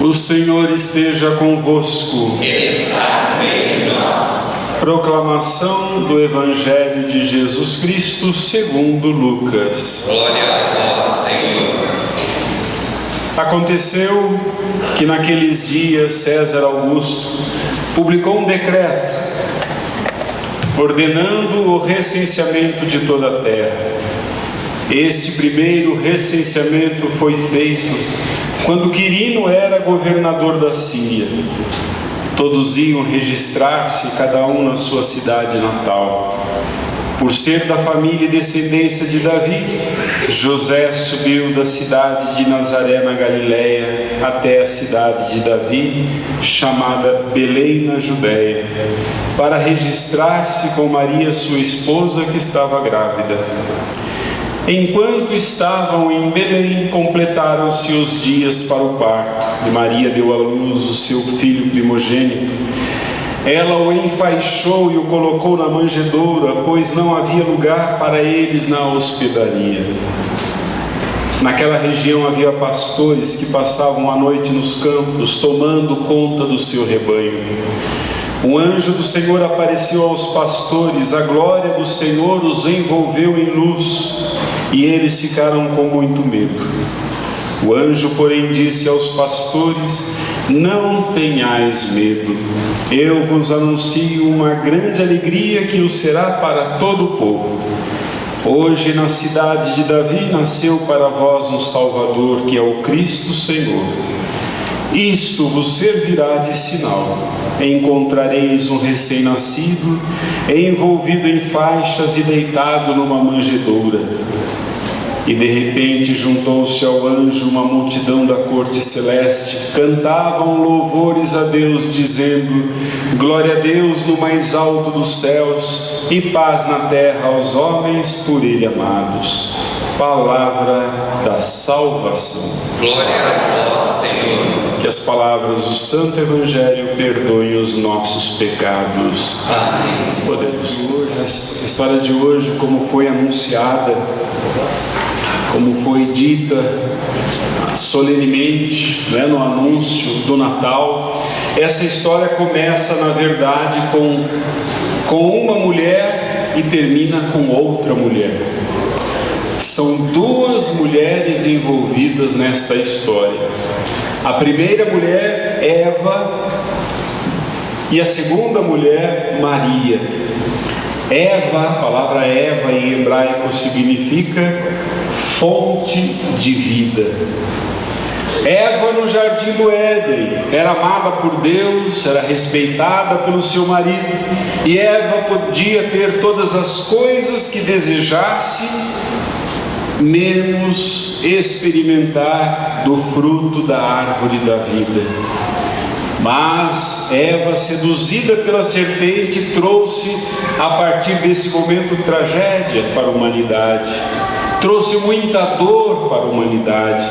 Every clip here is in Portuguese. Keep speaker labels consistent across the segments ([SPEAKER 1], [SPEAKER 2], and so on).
[SPEAKER 1] O Senhor esteja convosco.
[SPEAKER 2] Ele está no meio de nós.
[SPEAKER 1] Proclamação do Evangelho de Jesus Cristo segundo Lucas.
[SPEAKER 2] Glória a vós, Senhor.
[SPEAKER 1] Aconteceu que naqueles dias César Augusto publicou um decreto ordenando o recenseamento de toda a terra. Este primeiro recenseamento foi feito quando Quirino era governador da Síria. Todos iam registrar-se, cada um na sua cidade natal. Por ser da família e descendência de Davi, José subiu da cidade de Nazaré, na Galiléia, até a cidade de Davi, chamada Belém, na Judéia, para registrar-se com Maria, sua esposa, que estava grávida. Enquanto estavam em Belém, completaram-se os dias para o parto, e Maria deu à luz o seu filho primogênito. Ela o enfaixou e o colocou na manjedoura, pois não havia lugar para eles na hospedaria. Naquela região havia pastores que passavam a noite nos campos, tomando conta do seu rebanho. Um anjo do Senhor apareceu aos pastores, a glória do Senhor os envolveu em luz, e eles ficaram com muito medo. O anjo, porém, disse aos pastores: não tenhais medo, eu vos anuncio uma grande alegria que o será para todo o povo. Hoje, na cidade de Davi, nasceu para vós um Salvador, que é o Cristo Senhor. Isto vos servirá de sinal: encontrareis um recém-nascido, envolvido em faixas e deitado numa manjedoura. E de repente juntou-se ao anjo uma multidão da corte celeste, cantavam louvores a Deus, dizendo: glória a Deus no mais alto dos céus, e paz na terra aos homens por Ele amados. Palavra da salvação. Glória a vós, Senhor. Que as palavras do Santo Evangelho perdoem os nossos pecados.
[SPEAKER 2] Amém.
[SPEAKER 1] Podemos. A história de hoje, como foi anunciada, como foi dita solenemente, no anúncio do Natal, essa história começa, na verdade, com uma mulher e termina com outra mulher. São duas mulheres envolvidas nesta história. A primeira mulher, Eva, e a segunda mulher, Maria. Eva, a palavra Eva em hebraico significa fonte de vida. Eva, no jardim do Éden, era amada por Deus, era respeitada pelo seu marido, e Eva podia ter todas as coisas que desejasse, menos experimentar do fruto da árvore da vida. Mas Eva, seduzida pela serpente, trouxe a partir desse momento tragédia para a humanidade, trouxe muita dor para a humanidade.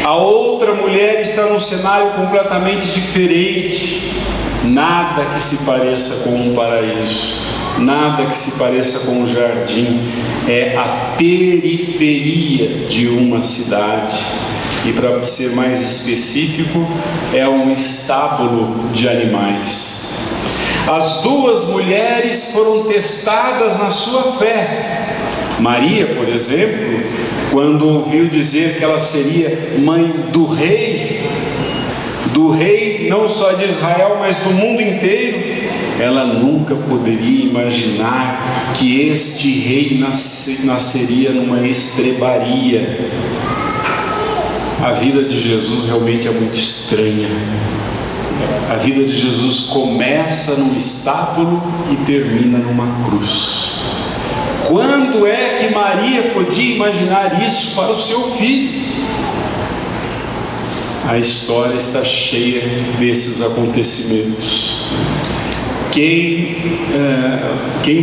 [SPEAKER 1] A outra mulher está num cenário completamente diferente, nada que se pareça com um paraíso, nada que se pareça com um jardim, é a periferia de uma cidade. E para ser mais específico, é um estábulo de animais. As duas mulheres foram testadas na sua fé. Maria, por exemplo, quando ouviu dizer que ela seria mãe do rei não só de Israel, mas do mundo inteiro, ela nunca poderia imaginar que este rei nasceria numa estrebaria. A vida de Jesus realmente é muito estranha. A vida de Jesus começa num estábulo e termina numa cruz. Quando é que Maria podia imaginar isso para o seu filho? A história está cheia desses acontecimentos. Quem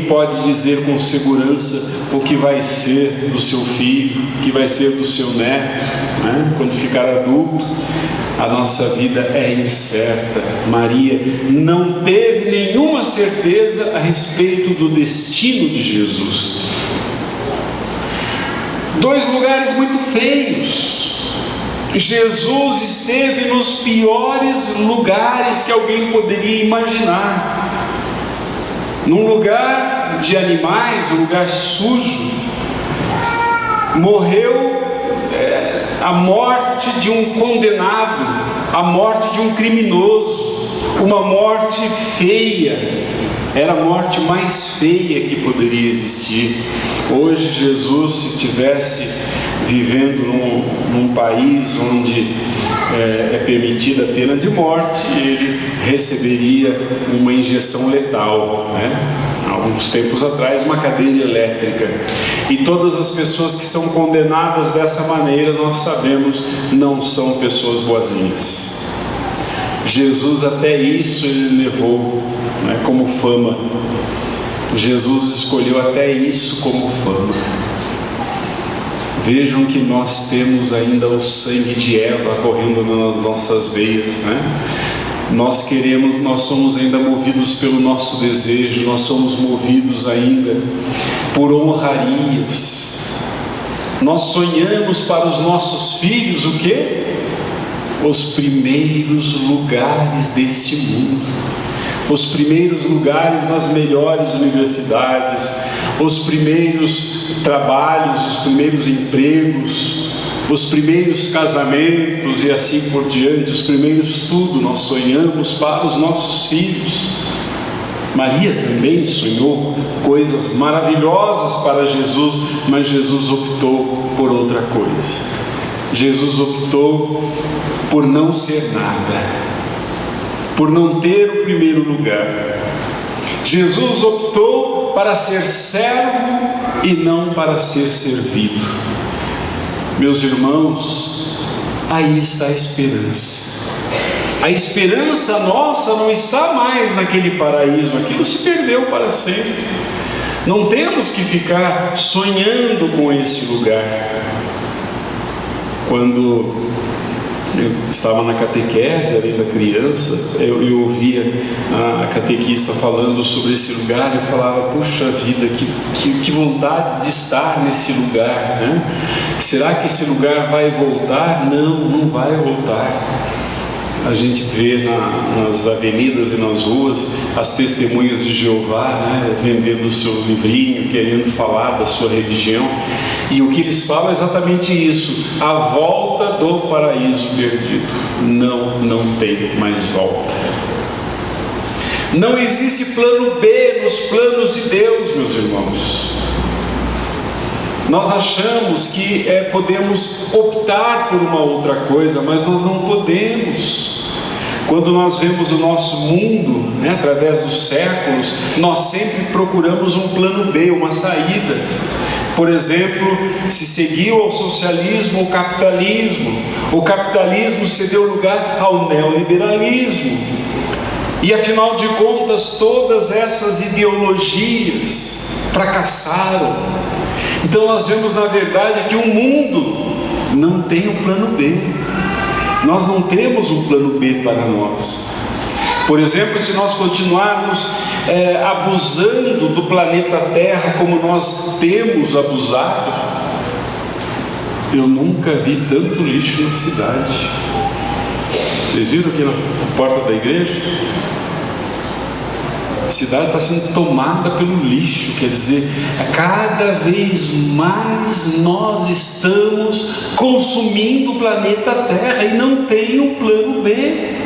[SPEAKER 1] pode dizer com segurança o que vai ser do seu filho, o que vai ser do seu neto, quando ficar adulto? A nossa vida é incerta. Maria não teve nenhuma certeza a respeito do destino de Jesus. Dois lugares muito feios. Jesus esteve nos piores lugares que alguém poderia imaginar. Num lugar de animais, um lugar sujo, morreu a morte de um condenado, a morte de um criminoso, uma morte feia, era a morte mais feia que poderia existir. Hoje Jesus, se tivesse vivendo num país onde é permitida a pena de morte, ele receberia uma injeção letal, Há alguns tempos atrás, uma cadeira elétrica. E todas as pessoas que são condenadas dessa maneira, nós sabemos, não são pessoas boazinhas. Jesus até isso ele levou, como fama. Jesus escolheu até isso como fama. Vejam que nós temos ainda o sangue de Eva correndo nas nossas veias, Nós somos ainda movidos pelo nosso desejo, nós somos movidos ainda por honrarias. Nós sonhamos para os nossos filhos o quê? Os primeiros lugares deste mundo, os primeiros lugares nas melhores universidades, os primeiros trabalhos, os primeiros empregos, os primeiros casamentos e assim por diante, os primeiros tudo. Nós sonhamos para os nossos filhos. Maria também sonhou coisas maravilhosas para Jesus, mas Jesus optou por outra coisa. Jesus optou por não ser nada, por não ter o primeiro lugar. Jesus optou para ser servo e não para ser servido. Meus irmãos, aí está a esperança. A esperança nossa não está mais naquele paraíso, aquilo se perdeu para sempre. Não temos que ficar sonhando com esse lugar. Quando eu estava na catequese, ainda criança, eu ouvia a catequista falando sobre esse lugar, eu falava, puxa vida, que vontade de estar nesse lugar, Será que esse lugar vai voltar? Não vai voltar. A gente vê nas avenidas e nas ruas as testemunhas de Jeová, vendendo o seu livrinho, querendo falar da sua religião, e o que eles falam é exatamente isso: a volta do paraíso perdido. Não tem mais volta. Não existe plano B nos planos de Deus, meus irmãos. Nós achamos que podemos optar por uma outra coisa, mas nós não podemos. Quando nós vemos o nosso mundo, através dos séculos, nós sempre procuramos um plano B, uma saída. Por exemplo, se seguiu ao socialismo ou capitalismo. O capitalismo cedeu lugar ao neoliberalismo. E afinal de contas, todas essas ideologias fracassaram. Então nós vemos na verdade que o mundo não tem um plano B. Nós não temos um plano B para nós. Por exemplo, se nós continuarmos abusando do planeta Terra como nós temos abusado, eu nunca vi tanto lixo na cidade. Vocês viram aqui na porta da igreja? A cidade está sendo tomada pelo lixo, quer dizer, cada vez mais nós estamos consumindo o planeta Terra e não tem um plano B.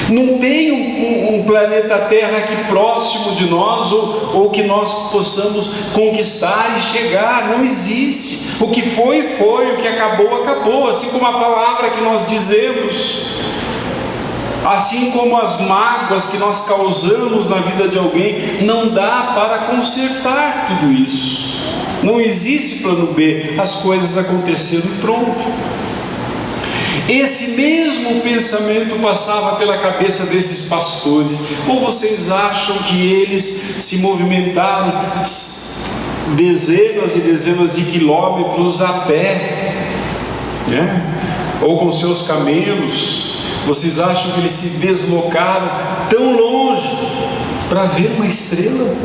[SPEAKER 1] Não tem um planeta Terra aqui próximo de nós ou que nós possamos conquistar e chegar. Não existe. O que foi, o que acabou, acabou. Assim como a palavra que nós dizemos, assim como as mágoas que nós causamos na vida de alguém, não dá para consertar tudo isso. Não existe plano B. As coisas aconteceram e pronto. Esse mesmo pensamento passava pela cabeça desses pastores. Ou vocês acham que eles se movimentaram dezenas e dezenas de quilômetros a pé, ou com seus camelos? Vocês acham que eles se deslocaram tão longe para ver uma estrela?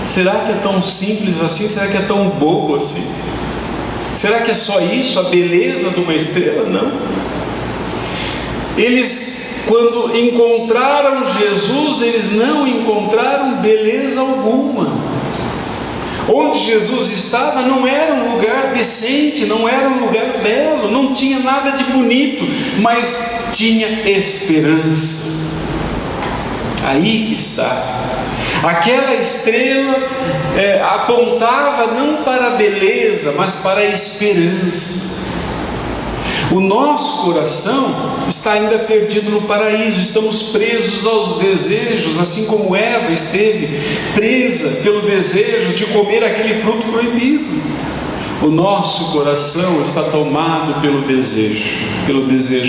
[SPEAKER 1] Será que é tão simples assim? Será que é tão bobo assim? Será que é só isso, a beleza de uma estrela? Não. Eles, quando encontraram Jesus, eles não encontraram beleza alguma. Onde Jesus estava não era um lugar decente, não era um lugar belo, não tinha nada de bonito, mas tinha esperança. Aí que está. Aquela estrela apontava não para a beleza, mas para a esperança. O nosso coração está ainda perdido no paraíso, estamos presos aos desejos, assim como Eva esteve presa pelo desejo de comer aquele fruto proibido. O nosso coração está tomado pelo desejo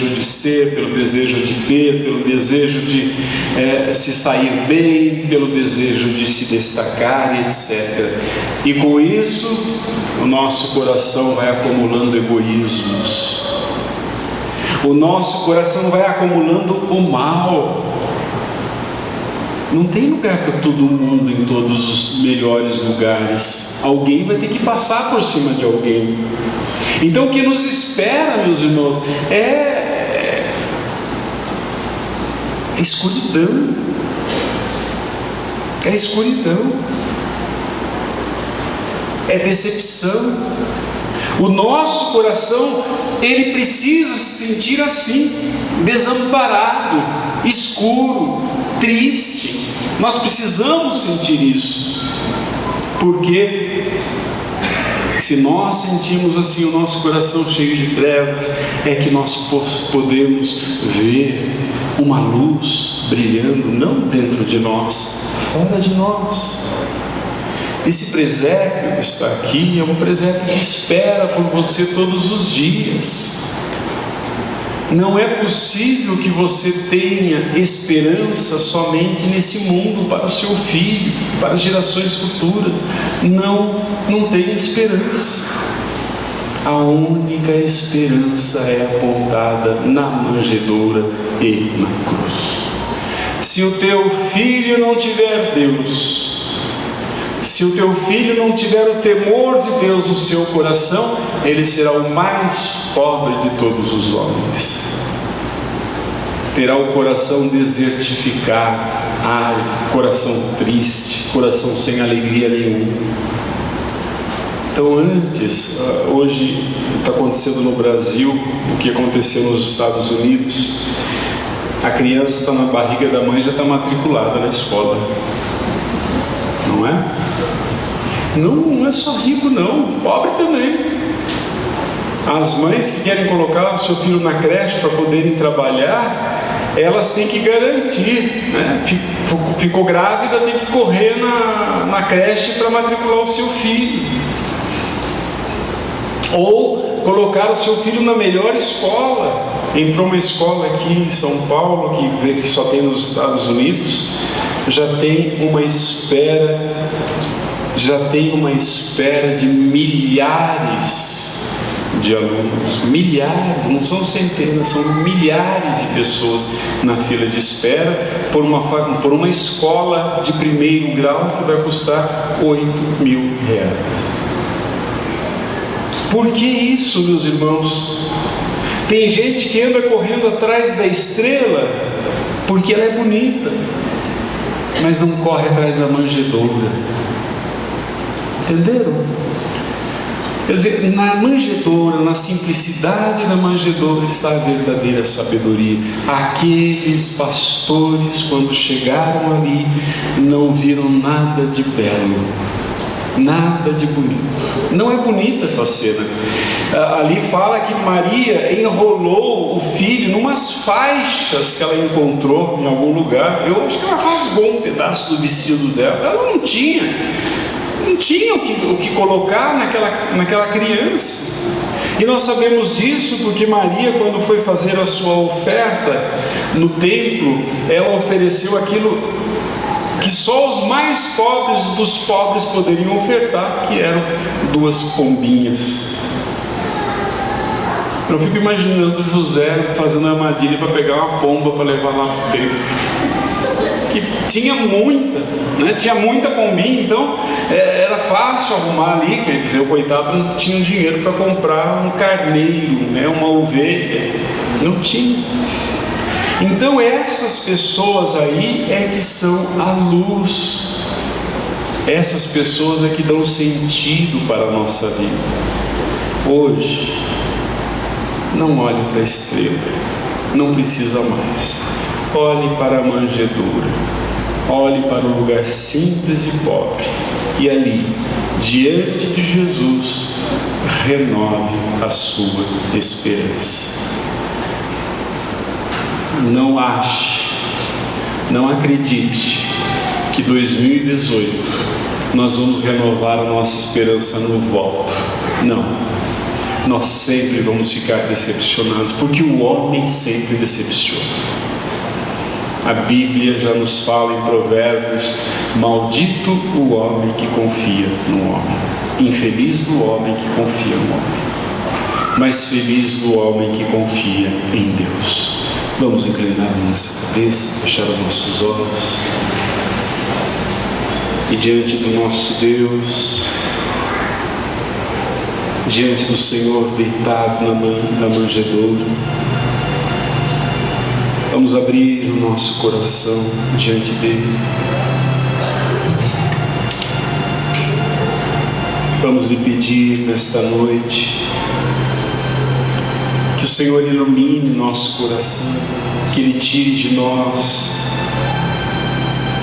[SPEAKER 1] de ser, pelo desejo de ter, pelo desejo de se sair bem, pelo desejo de se destacar, etc. E com isso, o nosso coração vai acumulando egoísmos. O nosso coração vai acumulando o mal. Não tem lugar para todo mundo em todos os melhores lugares. Alguém vai ter que passar por cima de alguém. Então o que nos espera, meus irmãos, é escuridão. É escuridão. É decepção. O nosso coração, ele precisa se sentir assim, desamparado, escuro, triste. Nós precisamos sentir isso, porque se nós sentimos assim o nosso coração cheio de trevas, é que nós podemos ver uma luz brilhando, não dentro de nós, fora de nós. Esse presépio que está aqui é um presépio que espera por você todos os dias. Não é possível que você tenha esperança somente nesse mundo para o seu filho, para as gerações futuras. Não tem esperança. A única esperança é apontada na manjedoura e na cruz. Se o teu filho não tiver Deus, se o teu filho não tiver o temor de Deus no seu coração, ele será o mais pobre de todos os homens. Terá o coração desertificado, árido, coração triste, coração sem alegria nenhuma. Então hoje está acontecendo no Brasil o que aconteceu nos Estados Unidos. A criança está na barriga da mãe, já está matriculada na escola. Não é? Não é só rico não, pobre também. As mães que querem colocar o seu filho na creche para poderem trabalhar, elas têm que garantir, né? Ficou grávida, tem que correr na creche para matricular o seu filho. Ou colocar o seu filho na melhor escola. Entrou uma escola aqui em São Paulo, que só tem nos Estados Unidos, já tem uma espera de milhares de alunos, milhares, não são centenas, são milhares de pessoas na fila de espera por uma escola de primeiro grau que vai custar R$8.000. Por que isso, meus irmãos? Tem gente que anda correndo atrás da estrela porque ela é bonita, mas não corre atrás da manjedoura. Entenderam? Quer dizer, na manjedoura, na simplicidade da manjedoura está a verdadeira sabedoria. Aqueles pastores, quando chegaram ali, não viram nada de belo, nada de bonito. Não é bonita essa cena. Ali fala que Maria enrolou o filho numas faixas que ela encontrou em algum lugar. Eu acho que ela rasgou um pedaço do vestido dela. Ela não tinha o que colocar naquela criança. E nós sabemos disso porque Maria, quando foi fazer a sua oferta no templo, ela ofereceu aquilo que só os mais pobres dos pobres poderiam ofertar, que eram 2 pombinhas. Eu fico imaginando José fazendo uma armadilha para pegar uma pomba para levar lá para o templo. que tinha muita, né? Tinha muita pombinha, então era fácil arrumar ali, quer dizer, o coitado não tinha dinheiro para comprar um carneiro, né? Uma ovelha, não tinha. Então essas pessoas aí é que são a luz, essas pessoas é que dão sentido para a nossa vida. Hoje, não olhe para a estrela, não precisa mais. Olhe para a manjedoura, olhe para o lugar simples e pobre, e ali, diante de Jesus, renove a sua esperança. Não ache, não acredite que 2018 nós vamos renovar a nossa esperança no voto. Não, nós sempre vamos ficar decepcionados, porque o homem sempre decepciona. A Bíblia já nos fala em Provérbios: maldito o homem que confia no homem, infeliz do homem que confia no homem, mas feliz do homem que confia em Deus. Vamos inclinar a nossa cabeça, fechar os nossos olhos, e diante do nosso Deus, diante do Senhor deitado na manjedoura, vamos abrir o nosso coração diante dele. Vamos lhe pedir nesta noite que o Senhor ilumine nosso coração, que Ele tire de nós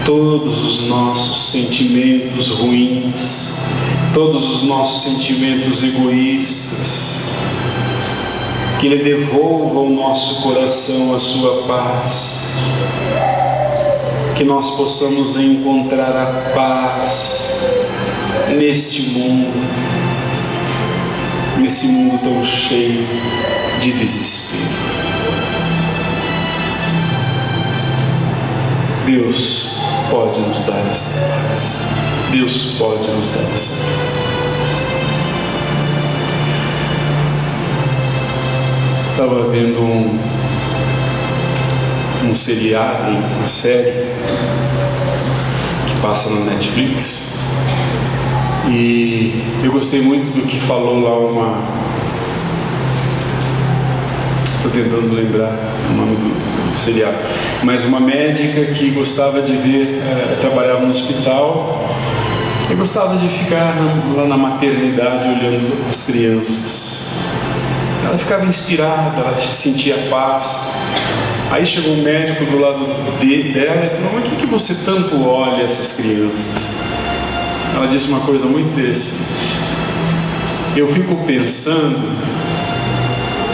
[SPEAKER 1] todos os nossos sentimentos ruins, todos os nossos sentimentos egoístas, que Ele devolva ao nosso coração a sua paz, que nós possamos encontrar a paz neste mundo tão cheio de desespero. Deus pode nos dar esta paz. Deus pode nos dar essa paz. Estava vendo um seriado, uma série que passa na Netflix, e eu gostei muito do que falou lá estou tentando lembrar o nome do seriado, mas uma médica que gostava de ver, trabalhava no hospital e gostava de ficar lá na maternidade olhando as crianças. Ela ficava inspirada, ela sentia paz. Aí chegou um médico do lado dela e falou: mas o que você tanto olha essas crianças? Ela disse uma coisa muito interessante: eu fico pensando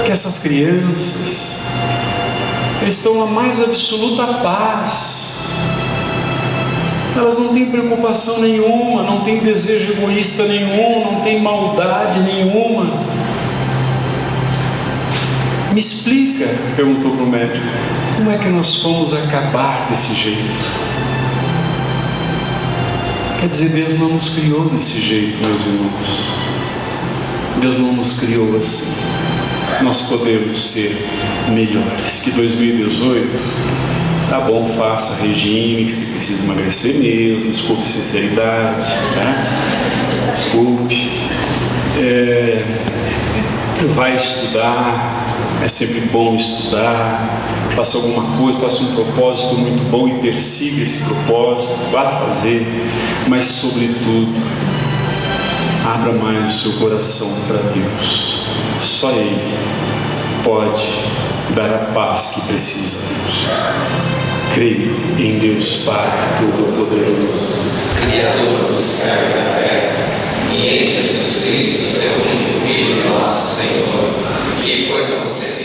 [SPEAKER 1] que essas crianças estão na mais absoluta paz. Elas não têm preocupação nenhuma, não têm desejo egoísta nenhum, não têm maldade nenhuma. Me explica, perguntou para o médico, como é que nós fomos acabar desse jeito? Quer dizer, Deus não nos criou desse jeito, meus irmãos. Deus não nos criou assim. Nós podemos ser melhores. Que 2018, tá bom, faça regime, que você precisa emagrecer mesmo, desculpe a sinceridade, tá? Desculpe. Vai estudar, é sempre bom estudar, faça alguma coisa, faça um propósito muito bom e persiga esse propósito, vá fazer, mas sobretudo, abra mais o seu coração para Deus. Só Ele pode dar a paz que precisamos. Creio em Deus Pai Todo-Poderoso,
[SPEAKER 2] Criador do céu e da terra, e em Jesus Cristo, seu único Filho, nosso Senhor, que foi concedido